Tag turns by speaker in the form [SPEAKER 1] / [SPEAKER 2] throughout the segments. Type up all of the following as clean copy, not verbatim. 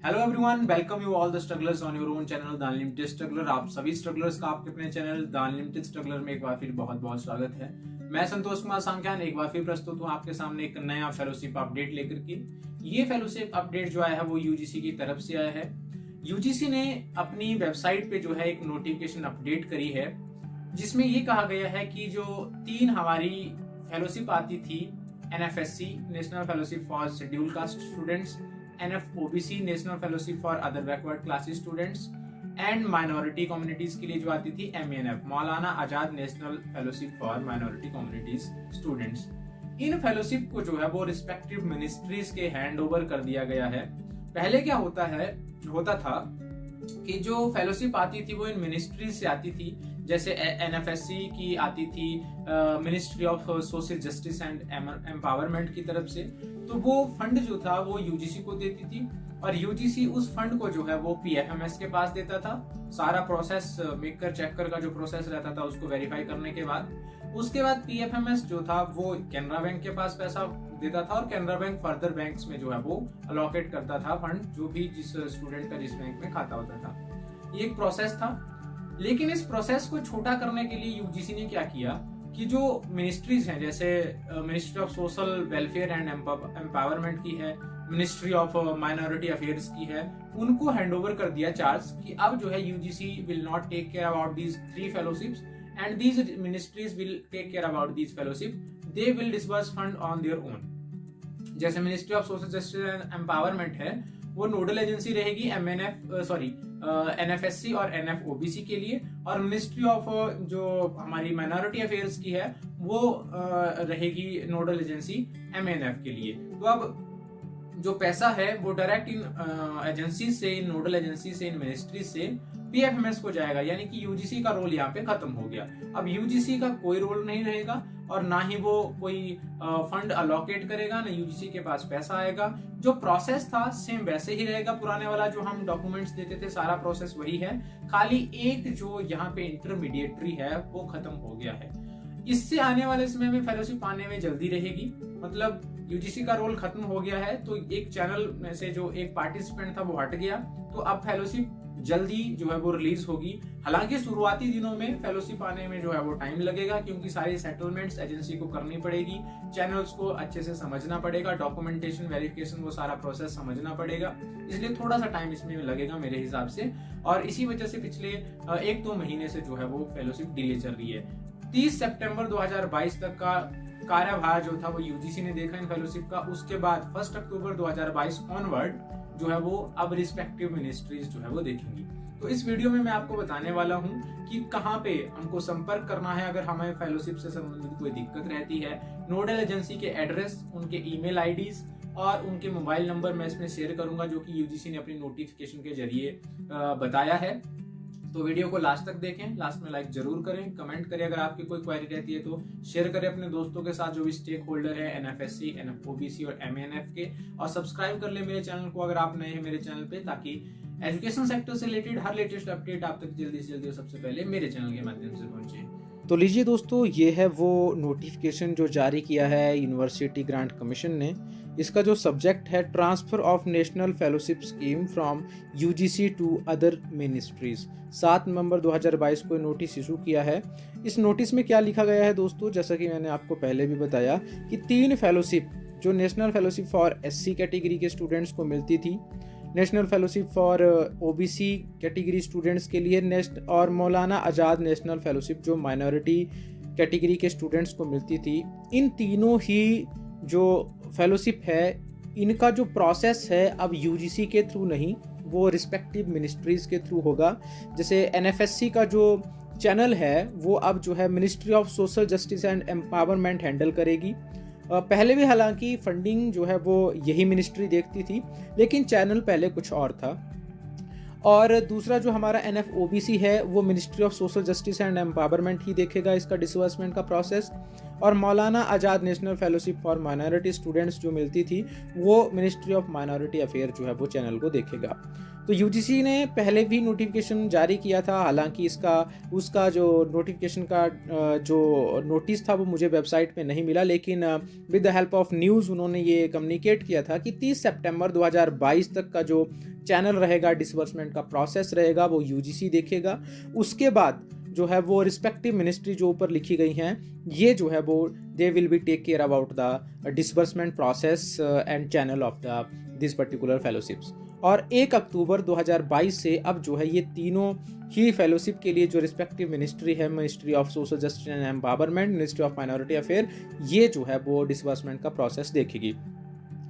[SPEAKER 1] Hello everyone, welcome you all the strugglers on your own channel the unlimited struggler. आप सभी strugglers का आपके अपने चैनल द अनलिमिटेड स्ट्रगलर में एक बार फिर बहुत बहुत स्वागत है। मैं संतोष कुमार सांख्यान एक बार फिर प्रस्तुत हूँ आपके सामने एक नया फेलोशिप अपडेट लेकर के। ये फेलोशिप अपडेट जो आया है वो यूजीसी की तरफ से आया है। यूजीसी ने अपनी वेबसाइट पे जो है एक नोटिफिकेशन अपडेट करी है, जिसमें ये कहा गया है कि जो 3 हमारी फेलोशिप आती थी, NFSC national fellowship for schedule caste students, NFOBC national fellowship for other backward classes students and minority communities के लिए जो आती थी MANF Maulana Azad national fellowship for minority communities students, इन फेलोशिप को जो है वो रिस्पेक्टिव मिनिस्ट्रीज के हैंड ओवर कर दिया गया है। पहले क्या होता था कि जो फेलोशिप आती थी वो इन मिनिस्ट्रीज से आती थी, जैसे NFSC की आती थी ministry of social justice and empowerment की तरफ से। तो वो फंड जो था वो यूजीसी को देती थी और यूजीसी उस फंड को जो है वो PFMS के पास देता था। सारा प्रोसेस मेकर चेकर का जो प्रोसेस रहता था उसको वेरीफाई करने के बाद, उसके बाद PFMS जो था वो कैनरा बैंक के पास पैसा देता था और कैनरा बैंक फर्दर बैंक्स में जो है वो अलोकेट करता था फंड, जो भी जिस स्टूडेंट का जिस बैंक में खाता होता था। ये एक प्रोसेस था। लेकिन इस प्रोसेस को छोटा करने के लिए यूजीसी ने क्या किया कि जो मिनिस्ट्रीज हैं, जैसे ministry of social welfare and empowerment की है, मिनिस्ट्री ऑफ माइनॉरिटी अफेयर्स की है, उनको हैंडओवर कर दिया चार्ज कि अब जो है UGC will not take care about these 3 fellowships and these ministries will take care about these fellowship, they will disburse fund on their own. जैसे ministry of social justice and empowerment है, वो nodal agency रहेगी NFSC और NFOBC के लिए, और ministry of जो हमारी माइनॉरिटी अफेयर्स की है वो रहेगी नोडल एजेंसी MNF के लिए। तो अब जो पैसा है वो डायरेक्ट इन एजेंसी से, इन नोडल एजेंसी से, इन मिनिस्ट्री से PFMS को जाएगा, यानी कि यूजीसी का रोल यहाँ पे खत्म हो गया। अब यूजीसी का कोई रोल नहीं रहेगा और ना ही वो कोई फंड अलोकेट करेगा, ना यूजीसी के पास पैसा आएगा। जो प्रोसेस था सेम वैसे ही रहेगा, पुराने वाला जो हम डॉक्यूमेंट्स देते थे सारा प्रोसेस वही है, खाली एक जो यहाँ पे इंटरमीडिएटरी है वो खत्म हो गया है। इससे आने वाले समय में फेलोशिप आने में जल्दी रहेगी, मतलब यूजीसी का रोल खत्म हो गया है, तो एक चैनल में से जो एक पार्टिसिपेंट था वो हट गया, तो अब फेलोशिप जल्दी जो है वो रिलीज होगी। हालांकि शुरुआती दिनों में फेलोशिप आने में जो है वो टाइम लगेगा, क्योंकि सारी सेटलमेंट्स एजेंसी को करनी पड़ेगी, चैनल्स को अच्छे से समझना पड़ेगा, डॉक्यूमेंटेशन वेरिफिकेशन वो सारा प्रोसेस समझना पड़ेगा, इसलिए थोड़ा सा टाइम इसमें लगेगा मेरे हिसाब से। और इसी वजह से पिछले 1-2 महीने से जो है वो फेलोशिप डिले चल रही है। 30 सितंबर 2022 तक का कार्यभार जो था वो यूजीसी ने देखा इन फेलोशिप का। उसके बाद 1 अक्टूबर 2022 ऑनवर्ड जो है वो अब रिस्पेक्टिव मिनिस्ट्रीज जो है वो देखेंगी। तो इस वीडियो में मैं आपको बताने वाला हूं कि कहां पे हमको संपर्क करना है अगर हमें फेलोशिप से संबंधित कोई दिक्कत रहती है। नोडल एजेंसी के एड्रेस, उनके ईमेल आईडीज और उनके मोबाइल नंबर मैं इसमें शेयर करूंगा, जो कि यूजीसी ने अपनी नोटिफिकेशन के जरिए बताया है। तो वीडियो को लास्ट तक देखें, लास्ट में लाइक जरूर करें, कमेंट करें, अगर आपकी कोई क्वेरी रहती है तो शेयर करें अपने दोस्तों के साथ जो भी स्टेक होल्डर है NFSC, NFOBC और MANF के, और सब्सक्राइब कर ले मेरे चैनल को अगर आप नए हैं मेरे चैनल पे, ताकि एजुकेशन सेक्टर से रिलेटेड हर लेटेस्ट अपडेट आप तक जल्दी से जल्दी और सबसे पहले मेरे चैनल के माध्यम से पहुंचे।
[SPEAKER 2] तो लीजिए दोस्तों, ये है वो नोटिफिकेशन जो जारी किया है यूनिवर्सिटी ग्रांट कमीशन ने। इसका जो सब्जेक्ट है transfer of national fellowship scheme from UGC to other ministries. 7 नवंबर 2022 को नोटिस इशू किया है। इस नोटिस में क्या लिखा गया है दोस्तों, जैसा कि मैंने आपको पहले भी बताया कि 3 फेलोशिप जो national fellowship for SC category के स्टूडेंट्स को मिलती थी, national fellowship for OBC category students के लिए और मौलाना आज़ाद नेशनल फेलोशिप जो माइनॉरिटी कैटेगरी के स्टूडेंट्स को मिलती थी, इन तीनों ही जो फेलोशिप है इनका जो प्रोसेस है अब यूजीसी के थ्रू नहीं, वो रिस्पेक्टिव मिनिस्ट्रीज के थ्रू होगा। जैसे NFSC का जो चैनल है वो अब जो है ministry of social justice and empowerment handle करेगी। पहले भी हालांकि फंडिंग जो है वो यही मिनिस्ट्री देखती थी, लेकिन चैनल पहले कुछ और था। और दूसरा जो हमारा NFOBC है वो ministry of social justice and empowerment ही देखेगा इसका डिसबर्समेंट का प्रोसेस। और Maulana Azad national fellowship for minority students जो मिलती थी वो मिनिस्ट्री ऑफ माइनॉरिटी अफेयर जो है वो चैनल को देखेगा। तो यूजीसी ने पहले भी नोटिफिकेशन जारी किया था, हालांकि उसका जो नोटिफिकेशन का जो नोटिस था वो मुझे वेबसाइट पे नहीं मिला, लेकिन with the help of news उन्होंने ये कम्युनिकेट किया था कि 30 सितंबर 2022 तक का जो चैनल रहेगा, डिसबर्समेंट का प्रोसेस रहेगा, वो यूजीसी देखेगा। उसके बाद जो है वो रिस्पेक्टिव मिनिस्ट्री जो ऊपर लिखी गई हैं ये जो है वो they will be take care about the disbursement process and channel of the this particular fellowships. और 1 अक्टूबर 2022 से अब जो है ये तीनों ही फेलोशिप के लिए जो रिस्पेक्टिव मिनिस्ट्री है, ministry of social justice and empowerment, ministry of minority affair, ये जो है वो डिसबर्समेंट का प्रोसेस देखेगी।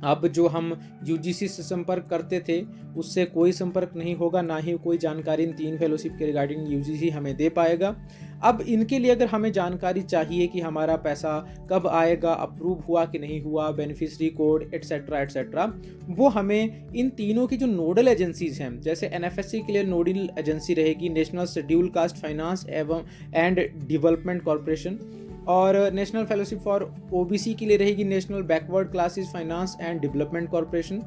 [SPEAKER 2] अब जो हम यूजीसी से संपर्क करते थे उससे कोई संपर्क नहीं होगा, ना ही कोई जानकारी इन 3 फेलोशिप के रिगार्डिंग यूजीसी हमें दे पाएगा। अब इनके लिए अगर हमें जानकारी चाहिए कि हमारा पैसा कब आएगा, अप्रूव हुआ कि नहीं हुआ, बेनिफिशियरी कोड एटसेट्रा एटसेट्रा, वो हमें इन तीनों की जो नोडल एजेंसीज हैं, जैसे एनएफएससी के लिए नोडल एजेंसी रहेगी national schedule caste finance and development corporation, और नेशनल फेलोशिप फॉर ओबीसी के लिए रहेगी national backward classes finance and development corporation,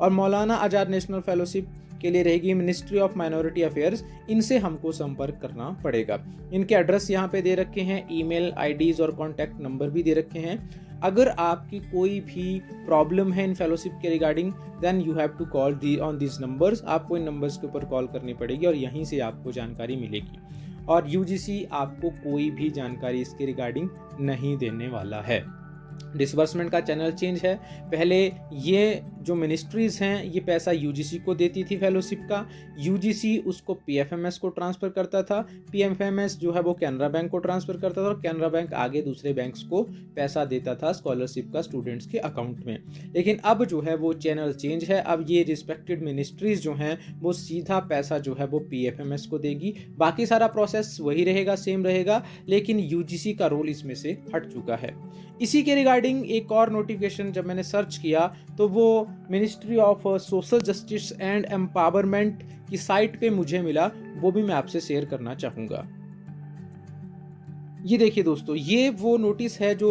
[SPEAKER 2] और मौलाना आज़ाद नेशनल फेलोशिप के लिए रहेगी मिनिस्ट्री ऑफ माइनॉरिटी अफेयर्स। इनसे हमको संपर्क करना पड़ेगा। इनके एड्रेस यहाँ पे दे रखे हैं, ईमेल आईडीज और कॉन्टैक्ट नंबर भी दे रखे हैं। अगर आपकी कोई भी प्रॉब्लम है इन फेलोशिप के regarding, then you have to call on this numbers. आपको इन नंबर्स के ऊपर कॉल करनी पड़ेगी और यहीं से आपको जानकारी मिलेगी। और यूजीसी आपको कोई भी जानकारी इसके रिगार्डिंग नहीं देने वाला है। डिसबर्समेंट का चैनल चेंज है। पहले ये जो मिनिस्ट्रीज़ हैं ये पैसा यूजीसी को देती थी फेलोशिप का, यूजीसी उसको पीएफएमएस को ट्रांसफ़र करता था, पीएफएमएस जो है वो कैनरा बैंक को ट्रांसफ़र करता था और कैनरा बैंक आगे दूसरे बैंक्स को पैसा देता था स्कॉलरशिप का स्टूडेंट्स के अकाउंट में। लेकिन अब जो है वो चैनल चेंज है। अब ये रिस्पेक्टेड मिनिस्ट्रीज़ जो हैं वो सीधा पैसा जो है वो पीएफएमएस को देगी। बाकी सारा प्रोसेस वही रहेगा, सेम रहेगा, लेकिन यूजीसी का रोल इसमें से हट चुका है। इसी के रिगार्डिंग एक और नोटिफिकेशन जब मैंने सर्च किया तो वो ministry of social justice and empowerment की साइट पे मुझे मिला, वो भी मैं आपसे शेयर करना चाहूँगा। ये देखिए दोस्तों, ये वो नोटिस है जो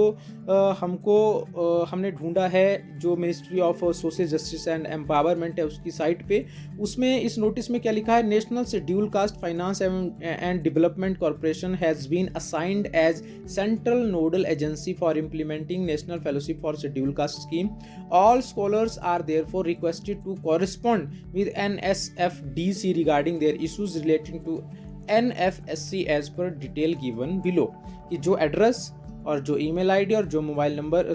[SPEAKER 2] हमने ढूंढा है, जो ministry of social justice and empowerment है उसकी साइट पे। उसमें इस नोटिस में क्या लिखा है, national schedule caste finance and development corporation has been assigned as central nodal agency for implementing national fellowship for schedule caste scheme. All scholars are therefore requested to correspond with NSFDC regarding their issues relating to NFSC as per detail given below. कि जो address और जो email ID और जो mobile number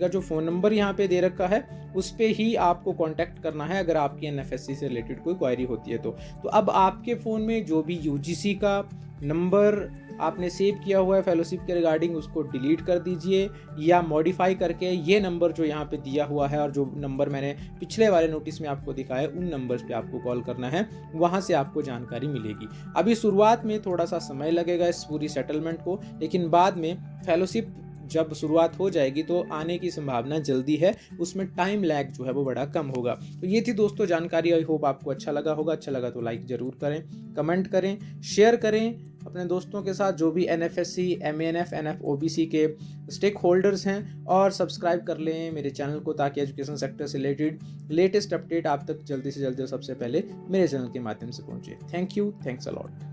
[SPEAKER 2] जो phone number यहाँ पे दे रखा है उस पे ही आपको कांटेक्ट करना है अगर आपकी NFSC से रिलेटेड कोई क्वेरी होती है तो अब आपके फ़ोन में जो भी यूजीसी का नंबर आपने सेव किया हुआ है फेलोशिप के रिगार्डिंग उसको डिलीट कर दीजिए या मॉडिफाई करके ये नंबर जो यहाँ पे दिया हुआ है और जो नंबर मैंने पिछले वाले नोटिस में आपको दिखाया उन नंबर्स पे आपको कॉल करना है, वहाँ से आपको जानकारी मिलेगी। अभी शुरुआत में थोड़ा सा समय लगेगा इस पूरी सेटलमेंट को, लेकिन बाद में फेलोशिप जब शुरुआत हो जाएगी तो आने की संभावना जल्दी है, उसमें टाइम लैग जो है वो बड़ा कम होगा। तो ये थी दोस्तों जानकारी। आई होप आपको अच्छा लगा होगा। अच्छा लगा तो लाइक ज़रूर करें, कमेंट करें, शेयर करें अपने दोस्तों के साथ जो भी NFSC, MANF, NF, OBC के स्टेक होल्डर्स हैं, और सब्सक्राइब कर लें मेरे चैनल को ताकि एजुकेशन सेक्टर से रिलेटेड लेटेस्ट अपडेट आप तक जल्दी से जल्दी सबसे पहले मेरे चैनल के माध्यम से पहुंचे। Thank you, thanks a lot.